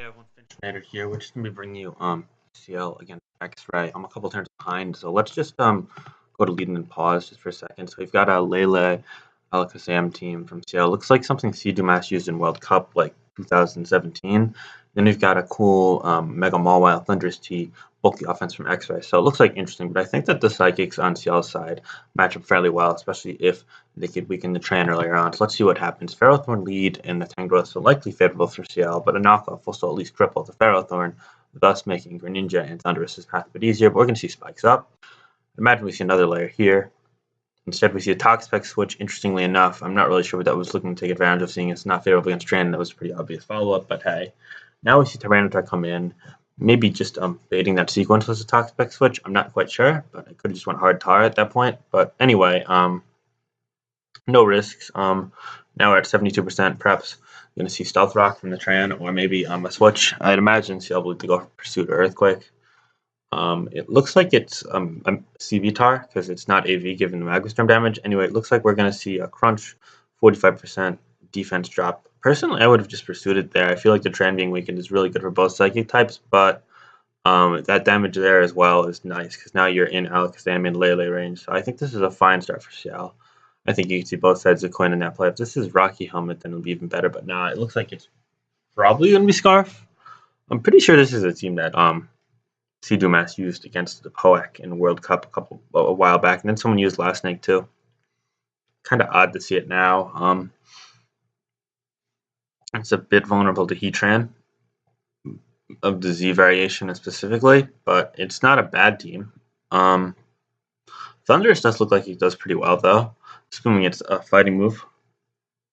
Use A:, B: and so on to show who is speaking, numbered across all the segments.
A: Everyone, Finchinator here. We're just gonna be bringing you Ciele against Xray. I'm a couple turns behind, so let's just go to lead and then pause just for a second. So we've got a Lele Alakazam team from Ciele. Looks like something Dumas used in World Cup like 2017. Then we've got a cool Mega Mawile Thunderous T bulky offense from Xray. So it looks like interesting, but I think that the Psychics on Ciele's side match up fairly well, especially if they could weaken the Tran earlier on. So let's see what happens. Ferrothorn lead and the Tangrowth are likely favorable for Ciele, but a knockoff will still at least cripple the Ferrothorn, thus making Greninja and Thunderous's path a bit easier. But we're going to see spikes up. Imagine we see another layer here. Instead, we see a Toxapex switch. Interestingly enough, I'm not really sure what that was looking to take advantage of, seeing it's not favorable against Tran. That was a pretty obvious follow-up, but hey. Now we see Tyranitar come in, maybe just baiting that sequence was a Toxapex switch. I'm not quite sure, but I could have just went hard tar at that point. But anyway, no risks. Now we're at 72%. Perhaps you're going to see Stealth Rock from the Tran, or maybe a switch. I'd imagine Ciele to go for Pursuit or Earthquake. It looks like it's a CV tar because it's not AV given the Magma damage. Anyway, it looks like we're going to see a Crunch 45% defense drop. Personally, I would have just pursued it there. I feel like the Tran being weakened is really good for both Psychic types, but that damage there as well is nice because now you're in Alakazam and Lele range. So I think this is a fine start for Ciele. I think you can see both sides of the coin in that play. If this is Rocky Helmet, then it'll be even better. But nah, it looks like it's probably going to be Scarf. I'm pretty sure this is a team that Dumas used against the Poak in the World Cup a while back, and then someone used Last Snake too. Kind of odd to see it now. It's a bit vulnerable to Heatran of the Z variation specifically, but it's not a bad team. Thunderous does look like he does pretty well though, assuming it's a fighting move.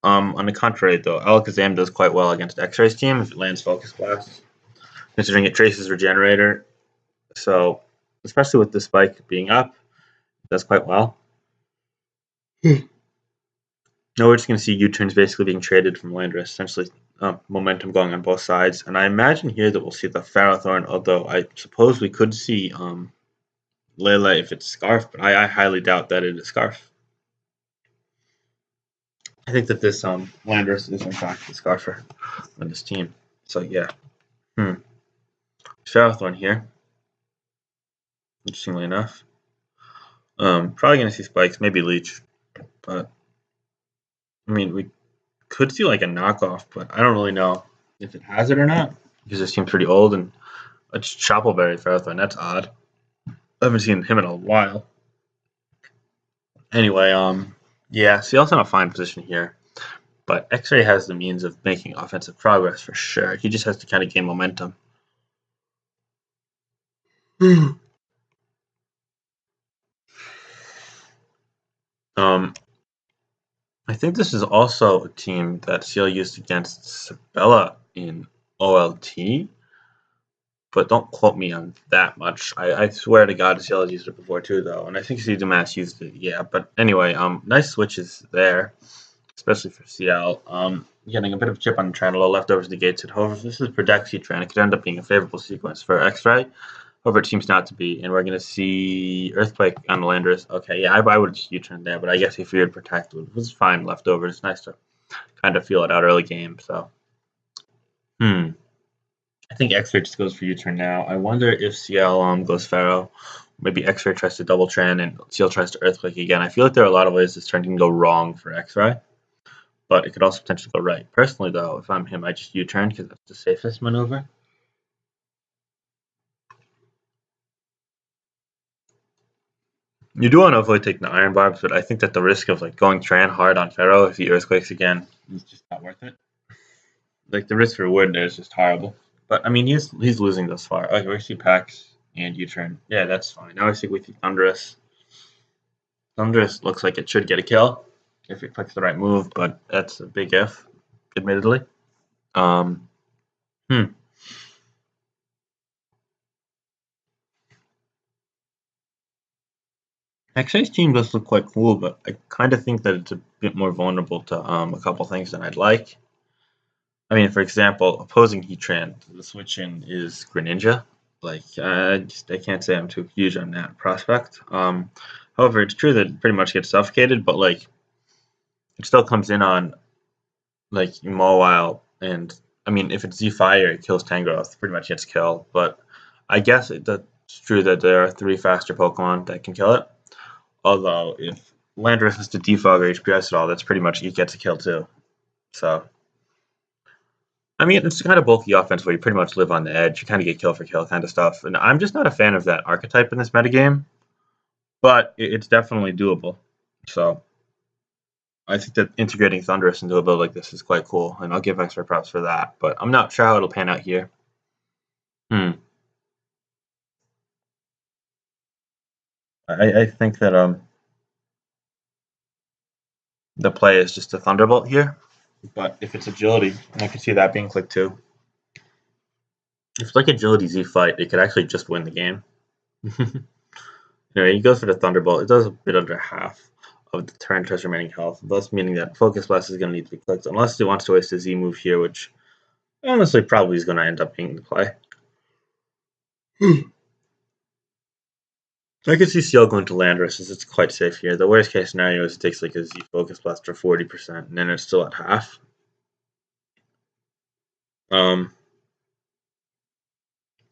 A: On the contrary though, Alakazam does quite well against Xray's team if it lands Focus Blast, considering it traces Regenerator. So, especially with the spike being up, it does quite well. Now we're just going to see U-turns basically being traded from Landorus, essentially momentum going on both sides. And I imagine here that we'll see the Ferrothorn, although I suppose we could see Lele if it's Scarf, but I highly doubt that it is Scarf. I think that this Landorus is in fact the Scarfer on this team. So yeah. Ferrothorn here. Interestingly enough. Probably going to see Spikes, maybe Leech, but I mean, we could see like a knockoff, but I don't really know if it has it or not because this team's pretty old and it's Choppleberry Ferrothorn. That's odd. I haven't seen him in a while. Anyway, yeah, Ciele's in a fine position here, but Xray has the means of making offensive progress for sure. He just has to kind of gain momentum. I think this is also a team that Ciele used against Sabella in OLT, but don't quote me on that much. I swear to God, Ciele used it before too, though, and I think Dumas used it. Yeah, but anyway, nice switches there, especially for Ciele. Getting a bit of chip on the Tran, a little leftovers negates it. However, if this is Protexi Tran, it could end up being a favorable sequence for Xray. However, it seems not to be, and we're going to see Earthquake on the Landorus. Okay, yeah, I would just U-turn there, but I guess he feared Protect. It was fine leftovers. It's nice to kind of feel it out early game, so. I think Xray just goes for U-turn now. I wonder if Ciele goes Pharaoh. Maybe Xray tries to double Tran and Ciele tries to Earthquake again. I feel like there are a lot of ways this turn can go wrong for Xray, but it could also potentially go right. Personally, though, if I'm him, I just U-turn because that's the safest maneuver. You do want to avoid taking the Iron Barbs, but I think that the risk of like going Tran hard on Pharaoh if he Earthquakes again is just not worth it. Like the risk reward there is just horrible. But I mean he's losing thus far. Okay, we see Pax and U-turn. Yeah, that's fine. Now I see with Thunderous. Thunderous looks like it should get a kill if it clicks the right move, but that's a big if, admittedly. Xray's team does look quite cool, but I kind of think that it's a bit more vulnerable to a couple things than I'd like. I mean, for example, opposing Heatran, the switch-in is Greninja. Like, I can't say I'm too huge on that prospect. However, it's true that it pretty much gets suffocated, but like, it still comes in on like Mawile and I mean, if it's Z Fire, it kills Tangrowth, pretty much gets killed. But I guess that's true that there are 3 faster Pokemon that can kill it. Although, if Landorus is to defog or HPS at all, that's pretty much it gets a kill too. So, I mean, it's kind of bulky offense where you pretty much live on the edge. You kind of get kill for kill kind of stuff. And I'm just not a fan of that archetype in this metagame, but it's definitely doable. So, I think that integrating Thunderous into a build like this is quite cool, and I'll give Xray props for that. But I'm not sure how it'll pan out here. I think that the play is just a Thunderbolt here. But if it's agility, I can see that being clicked too. If it's like agility Z fight, it could actually just win the game. Anyway, he goes for the Thunderbolt. It does a bit under half of the Tyranitar's remaining health, thus meaning that Focus Blast is going to need to be clicked, unless it wants to waste a Z move here, which honestly probably is going to end up being the play. I could see Ciele going to Landorus as it's quite safe here. The worst case scenario is it takes like a Z Focus Blast for 40%, and then it's still at half.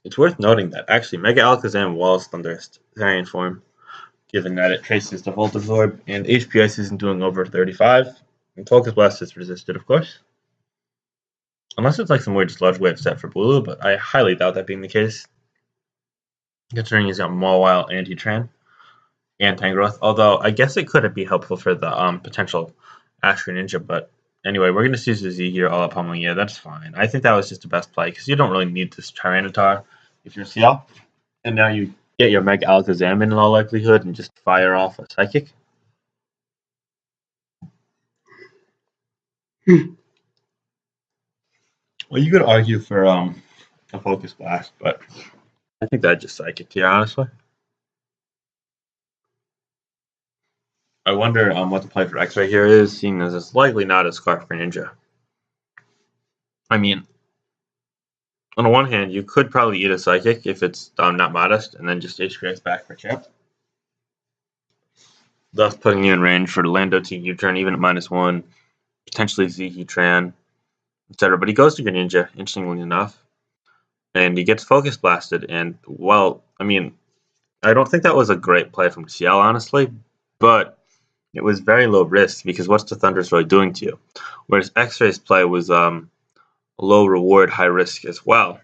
A: It's worth noting that actually Mega Alakazam walls Thunderous Therian form, given that it traces the Volt Absorb, and HPS isn't doing over 35, and Focus Blast is resisted, of course. Unless it's like some weird sludge wave set for Bulu, but I highly doubt that being the case. Considering he's got Mawile, Anti-Tran, and Tangrowth, although I guess it could be helpful for the potential Astro Ninja, but anyway, we're going to see Z here all up pummeling. Yeah, that's fine. I think that was just the best play, because you don't really need this Tyranitar if you're Ciele. And now you get your Mega Alakazam in all likelihood and just fire off a Psychic. Well, you could argue for a Focus Blast, but I think that just Psychic here, honestly. I wonder what the play for Xray here is, seeing as it's likely not a Scarf Greninja. I mean, on the one hand, you could probably eat a Psychic if it's not modest, and then just HPX back for chip. Thus putting you in range for the Lando T U-turn, even at -1, potentially Tran, etc. But he goes to Greninja, interestingly enough, and he gets Focus Blasted, and, well, I mean, I don't think that was a great play from Ciele, honestly, but it was very low risk, because what's the Thunderous really doing to you? Whereas Xray's play was low reward, high risk as well.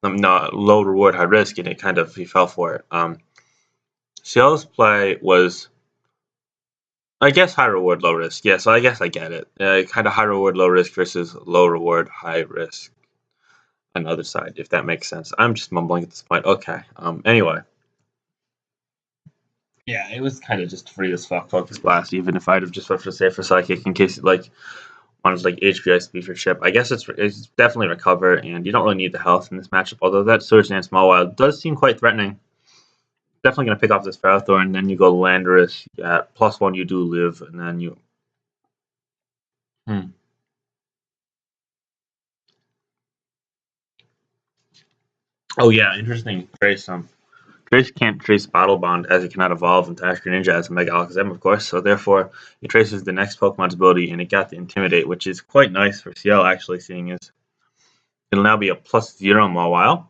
A: No, low reward, high risk, and he fell for it. Ciele's play was, I guess, high reward, low risk. Yeah, so I guess I get it. Kind of high reward, low risk versus low reward, high risk on the other side, if that makes sense. I'm just mumbling at this point. Okay. Anyway. Yeah, it was kind of just free as fuck Focus Blast, even if I'd have just went for safer Psychic in case it, like, wanted like HPI speed for chip. I guess it's definitely recover, and you don't really need the health in this matchup, although that Surge Dance Mawile does seem quite threatening. Definitely going to pick off this Ferrothorn, then you go Landorus. Yeah, +1 you do live, and then you... Oh yeah, interesting. Trace Trace can't trace Battle Bond as it cannot evolve into Ash Greninja as a Mega Alakazam, of course, so therefore it traces the next Pokemon's ability, and it got the Intimidate, which is quite nice for Ciele, actually, seeing as it'll now be a +0 Mawile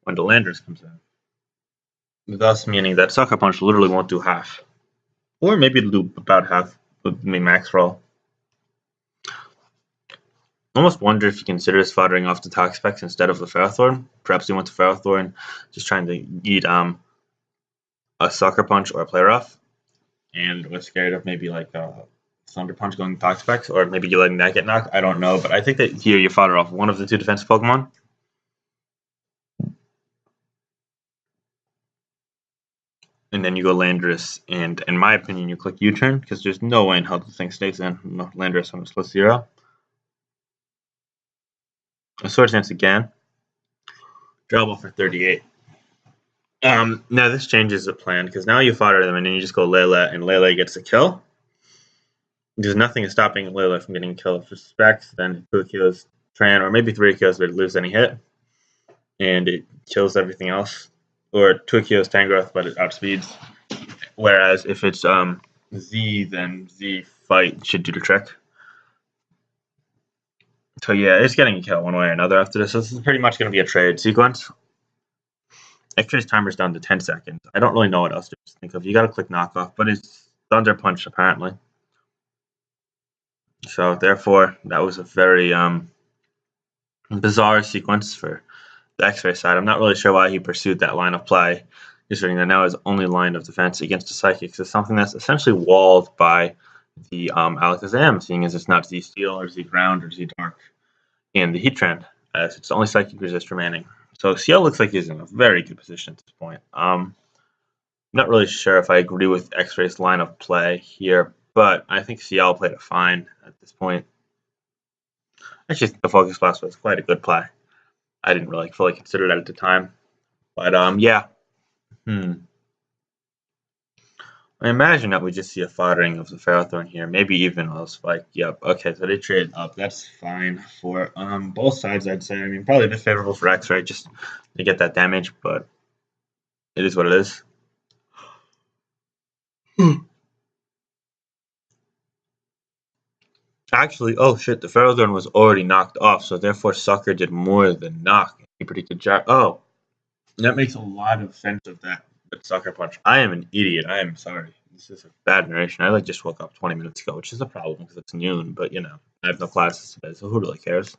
A: when the Landorus comes in. Thus meaning that Sucker Punch literally won't do half. Or maybe it'll do about half with max roll. I almost wonder if he considers foddering off the Toxapex instead of the Ferrothorn. Perhaps he went to Ferrothorn just trying to eat a Sucker Punch or a Play Rough, and was scared of maybe like a Thunder Punch going to Toxapex, or maybe you letting that get knocked. I don't know, but I think that here you fodder off one of the 2 defensive Pokemon. And then you go Landorus, and in my opinion, you click U-turn, because there's no way in hell the thing stays in. No, Landorus on +0. A Swords Dance again. Drawable for 38. Now this changes the plan, because now you fodder them, and then you just go Lele, and Lele gets a kill. Because nothing is stopping Lele from getting a kill. If it's Specs, then 2 kills Tran, or maybe 3 kills, but it loses any hit. And it kills everything else. Or 2 kills Tangrowth, but it outspeeds. Whereas if it's Z, then Z fight should do the trick. So yeah, it's getting a kill one way or another after this. So this is pretty much going to be a trade sequence. Xray's timer's down to 10 seconds. I don't really know what else to think of. You got to click knockoff, but it's Thunder Punch apparently. So therefore, that was a very bizarre sequence for the Xray side. I'm not really sure why he pursued that line of play, considering that now his only line of defense against the Psychics is something that's essentially walled by the Alakazam, seeing as it's not Z Steel or Z Ground or Z Dark, and the Heat Trend, as it's the only Psychic resist remaining. So Ciele looks like he's in a very good position at this point. Not really sure if I agree with Xray's line of play here, but I think Ciele played it fine at this point. I actually think the Focus Blast was quite a good play. I didn't really fully consider that at the time. But yeah. I imagine that we just see a foddering of the Ferrothorn here, maybe even a spike. Yep. Okay, so they trade up. That's fine for both sides, I'd say. I mean, probably a bit favorable for Xray just to get that damage, but it is what it is. Actually, oh shit, the Ferrothorn was already knocked off, so therefore Sucker did more than knock. He predicted Oh, that makes a lot of sense of that Sucker Punch. I am an idiot. I am sorry. This is a bad narration. I just woke up 20 minutes ago, which is a problem because it's noon, but I have no classes today, so who really cares?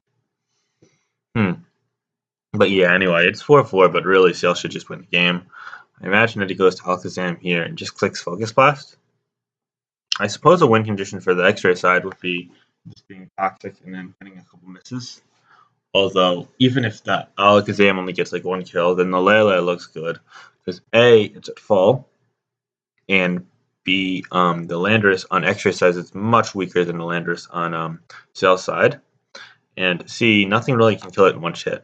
A: But yeah, anyway, it's 4-4, but really Ciele should just win the game. I imagine that he goes to Alakazam here and just clicks Focus Blast. I suppose a win condition for the Xray side would be just being toxic and then getting a couple misses. Although, even if that Alakazam only gets like one kill, then the Lele looks good. Because A, it's at full, and B, the Landorus on Xray side is much weaker than the Landorus on Ciele's side. And C, nothing really can kill it in one hit.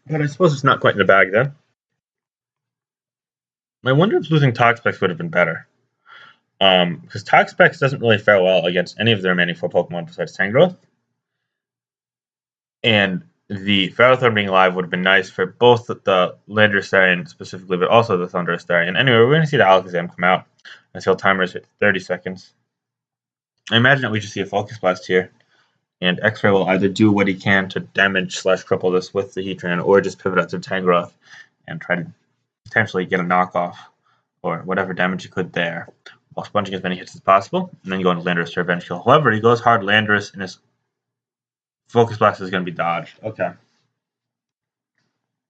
A: But I suppose it's not quite in the bag then. I wonder if losing Toxapex would have been better. Because Toxapex doesn't really fare well against any of the remaining 4 Pokemon besides Tangrowth. And the Ferrothorn being alive would have been nice for both the Landorus specifically, but also the Thundurus Therian. Anyway, we're going to see the Alakazam come out until timers hit 30 seconds. I imagine that we just see a Focus Blast here. And Xray will either do what he can to damage/cripple this with the Heatran, or just pivot out to Tangrowth and try to potentially get a knockoff or whatever damage he could there, while sponging as many hits as possible, and then go into Landorus to revenge kill. However, he goes hard Landorus, and his Focus Blast is going to be dodged. Okay.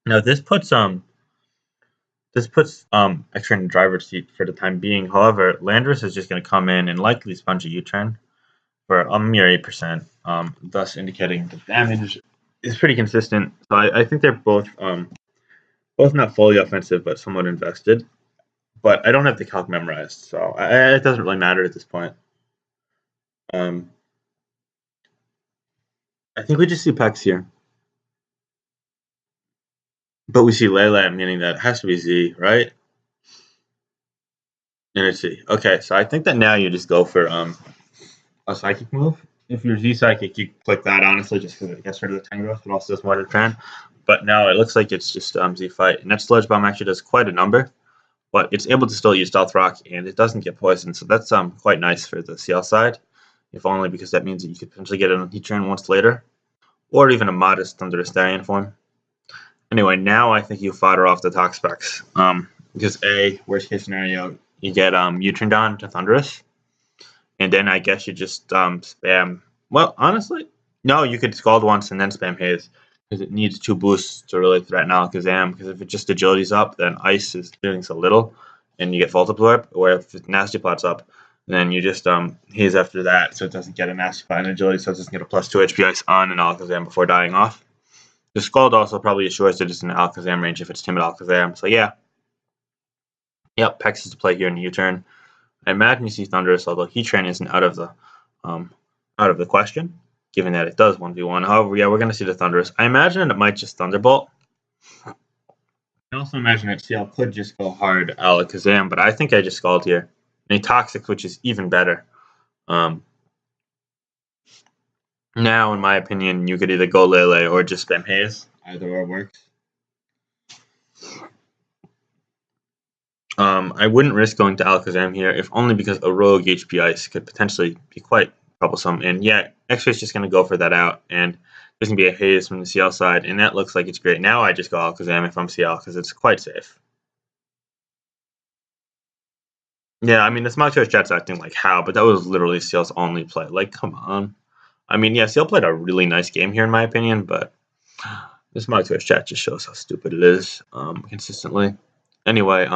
A: Now this puts Xray in the driver's seat for the time being. However, Landorus is just going to come in and likely sponge a U-turn for a mere 8%, thus indicating the damage is pretty consistent. So I think they're both not fully offensive, but somewhat invested. But I don't have the calc memorized, so it doesn't really matter at this point. I think we just see Pex here. But we see Lele, meaning that it has to be Z, right? And it's Z. Okay, so I think that now you just go for a Psychic move. If you're Z Psychic, you click that, honestly, just because it gets rid of the Tangrowth. It also does more to Tran. But now it looks like it's just Z Fight. And that Sludge Bomb actually does quite a number. But it's able to still use Stealth Rock, and it doesn't get poisoned. So that's quite nice for the CL side. If only because that means that you could potentially get an Heatran once later. Or even a modest Thundurus Therian form. Anyway, now I think you fodder off the Toxapex. Because A, worst case scenario, you get Utridon to Thundurus. And then I guess you just spam. Well, honestly, no, you could Scald once and then spam Haze. Because it needs 2 boosts to really threaten Alakazam. Because if it just Agility's up, then Ice is doing so little. And you get Volt Absorb. Or if Nasty Plot's up, then you just Haze after that. So it doesn't get a Nasty Plot and Agility. So it doesn't get a +2 HP Ice on an Alakazam before dying off. The Scald also probably assures that it's in the Alakazam range if it's Timid Alakazam. So yeah. Yep, Pex is to play here in the U-turn. I imagine you see Thundurus, although Heatran isn't out of the question, given that it does 1v1. However, yeah, we're going to see the Thundurus. I imagine it might just Thunderbolt. I also imagine that Ciele could just go hard Alakazam, but I think I just Scald here. And a Toxic, which is even better. Now, in my opinion, you could either go Lele or just spam Haze. Either or works. I wouldn't risk going to Alakazam here, if only because a rogue HP Ice could potentially be quite troublesome. And yeah, Xray's just going to go for that out, and there's going to be a haze from the CL side, and that looks like it's great. Now I just go Alakazam if I'm CL, because it's quite safe. Yeah, I mean, the Smog chat's acting like how, but that was literally CL's only play. Like, come on. I mean, yeah, CL played a really nice game here, in my opinion, but this Smog chat just shows how stupid it is consistently. Anyway,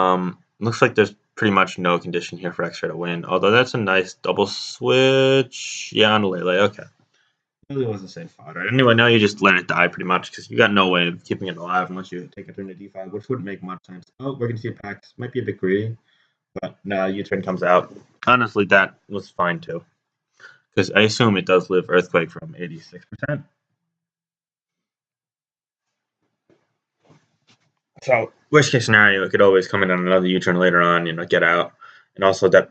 A: looks like there's pretty much no condition here for Xray to win. Although that's a nice double switch. Yeah, on Lele. Okay. Really was a safe fodder. Anyway, now you just let it die pretty much because you got no way of keeping it alive unless you take it turn to D5, which wouldn't make much sense. Oh, we're gonna see a Pax. Might be a bit greedy, but no, U-turn comes out. Honestly, that was fine too, because I assume it does live Earthquake from 86%. So worst case scenario, it could always come in on another U-turn later on, get out, and also that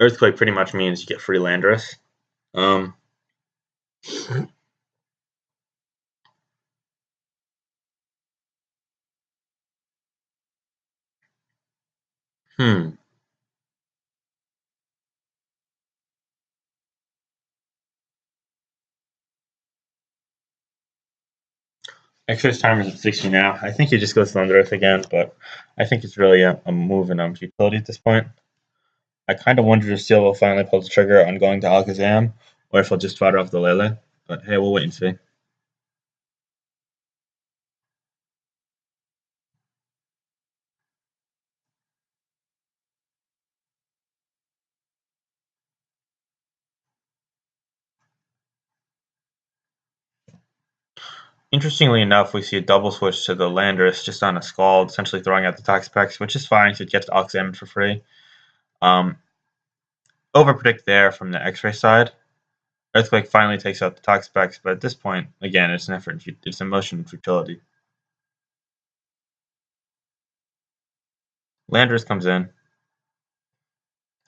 A: Earthquake pretty much means you get free Landorus. Um, hmm. Extra's timer's at 60 now. I think he just goes Thunderous again, but I think it's really a move in utility at this point. I kind of wonder if Ciele will finally pull the trigger on going to Alakazam, or if he'll just fodder off the Lele. But hey, we'll wait and see. Interestingly enough, we see a double switch to the Landorus just on a Scald, essentially throwing out the Toxapex, which is fine because it gets Alakazam for free. Um, Overpredict there from the Xray side. Earthquake finally takes out the Toxapex, but at this point, again, it's an effort. It's a motion futility. Landorus comes in.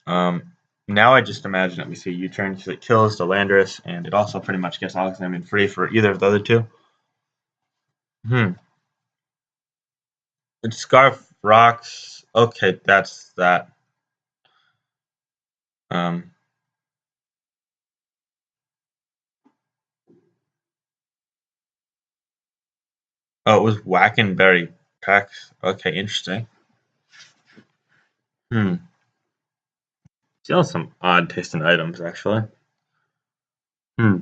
A: Now I just imagine that we see a U-turn because it kills the Landorus, and it also pretty much gets Alakazam in free for either of the other two. It's Scarf Rocks. Okay, that's that. Um, oh, it was Wackenberry Pex. Okay, interesting. Hmm. Still some odd tasting items, actually. Hmm.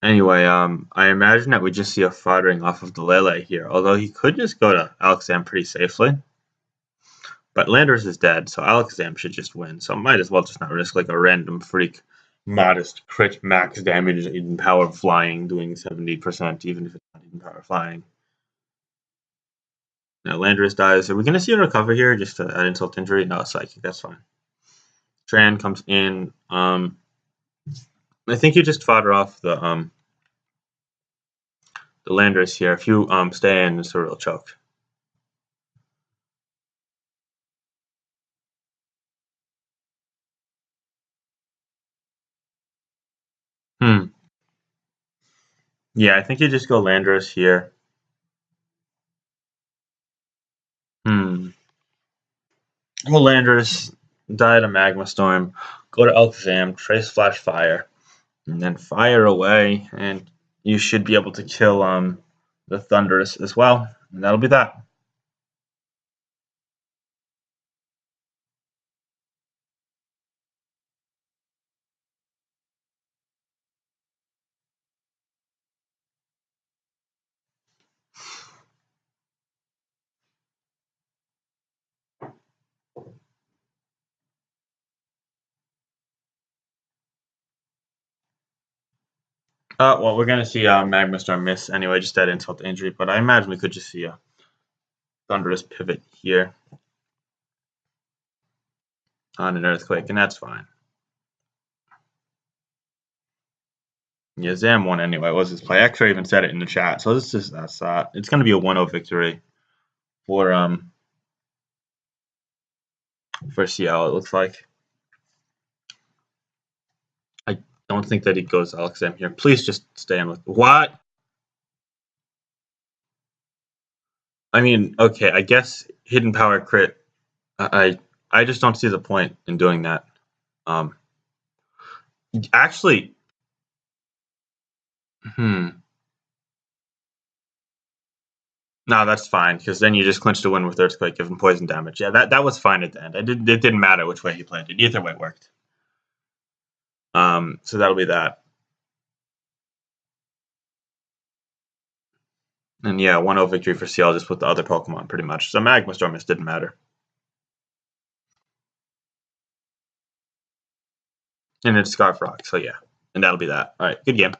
A: Anyway, I imagine that we just see a foddering off of the Lele here, although he could just go to Alakazam pretty safely. But Landers is dead, so Alakazam should just win, so might as well just not risk like a random freak modest crit max damage Eden Power Flying doing 70%, even if it's not Eden Power Flying. Now Landers dies. Are we gonna see a recover here just to add insult to injury? No, Psychic, that's fine. Tran comes in. I think you just fodder off the Landers here. If you stay in, it's a real choke. Hmm. Yeah, I think you just go Landorus here. Hmm. Well, Landorus die to Magma Storm, go to Alakazam, Trace Flash Fire, and then fire away, and you should be able to kill the Thunderous as well, and that'll be that. Well, we're gonna see Magma Storm miss anyway, just that insult to injury, but I imagine we could just see a Thunderous pivot here on an Earthquake, and that's fine. Yeah, Zam won anyway. Was his play? Xray even said it in the chat. So this is that's it's going to be a 1-0 victory for Ciele. It looks like. I don't think that he goes Alakazam here. Please just stay in with what? I mean, okay, I guess hidden power crit. I just don't see the point in doing that. Um, actually, hmm. No, that's fine because then you just clinched a win with Earthquake, give him poison damage. Yeah, that was fine at the end. It didn't matter which way he played it. Either way worked. So that'll be that. And yeah, 1-0 victory for Ciele just with the other Pokemon pretty much. So Magma Storm just didn't matter. And it's Scarf Rock, so yeah. And that'll be that. All right, good game.